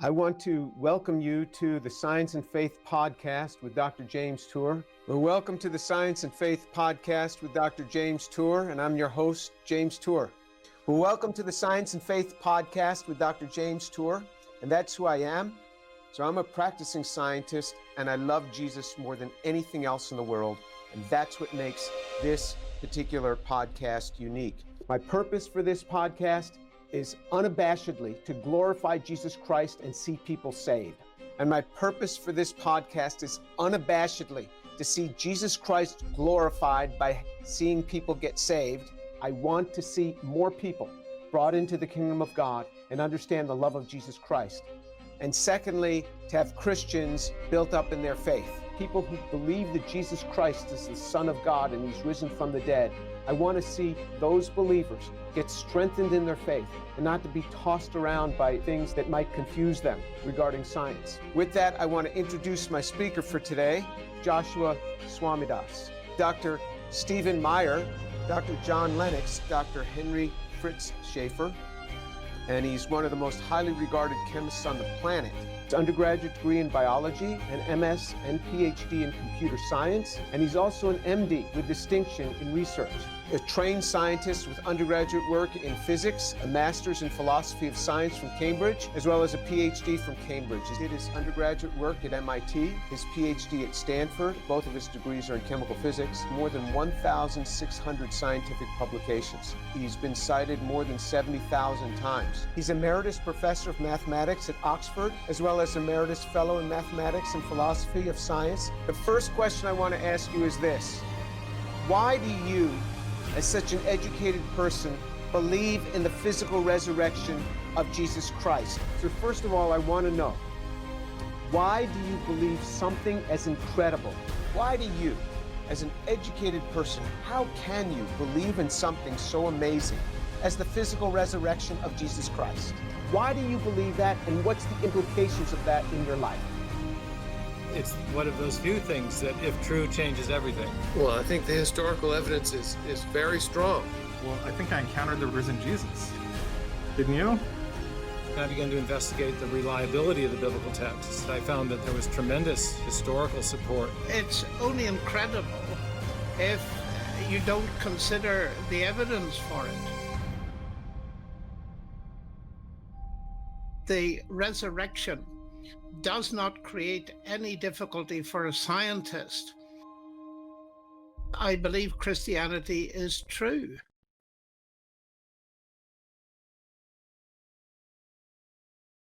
I want to welcome you to the Science and Faith Podcast with Dr. James Tour. Well, welcome to the Science and Faith Podcast with Dr. James Tour, and I'm your host, James Tour. Well, welcome to the Science and Faith Podcast with Dr. James Tour, and that's who I am. So I'm a practicing scientist, and I love Jesus more than anything else in the world, and that's what makes this particular podcast unique. My purpose for this podcast is unabashedly to glorify Jesus Christ and see people saved. And my purpose for this podcast is unabashedly to see Jesus Christ glorified by seeing people get saved. I want to see more people brought into the kingdom of God and understand the love of Jesus Christ. And secondly, to have Christians built up in their faith. People who believe that Jesus Christ is the Son of God and He's risen from the dead. I want to see those believers get strengthened in their faith and not to be tossed around by things that might confuse them regarding science. With that, I want to introduce my speaker for today, Joshua Swamidas, Dr. Stephen Meyer, Dr. John Lennox, Dr. Henry Fritz Schaefer, and he's one of the most highly regarded chemists on the planet. His undergraduate degree in biology, an MS and PhD in computer science, and he's also an MD with distinction in research. A trained scientist with undergraduate work in physics, a master's in philosophy of science from Cambridge, as well as a PhD from Cambridge. He did his undergraduate work at MIT, his PhD at Stanford. Both of his degrees are in chemical physics. More than 1,600 scientific publications. He's been cited more than 70,000 times. He's Emeritus Professor of Mathematics at Oxford, as well as Emeritus Fellow in Mathematics and Philosophy of Science. The first question I want to ask you is this: why do you, as such an educated person, believe in the physical resurrection of Jesus Christ? So first of all, I want to know, why do you believe something as incredible? Why do you, as an educated person, how can you believe in something so amazing as the physical resurrection of Jesus Christ? Why do you believe that, and what's the implications of that in your life? It's one of those few things that, if true, changes everything. Well, I think the historical evidence is very strong. Well, I think I encountered the risen Jesus. Didn't you? I began to investigate the reliability of the biblical texts. I found that there was tremendous historical support. It's only incredible if you don't consider the evidence for it. The resurrection does not create any difficulty for a scientist. I believe Christianity is true.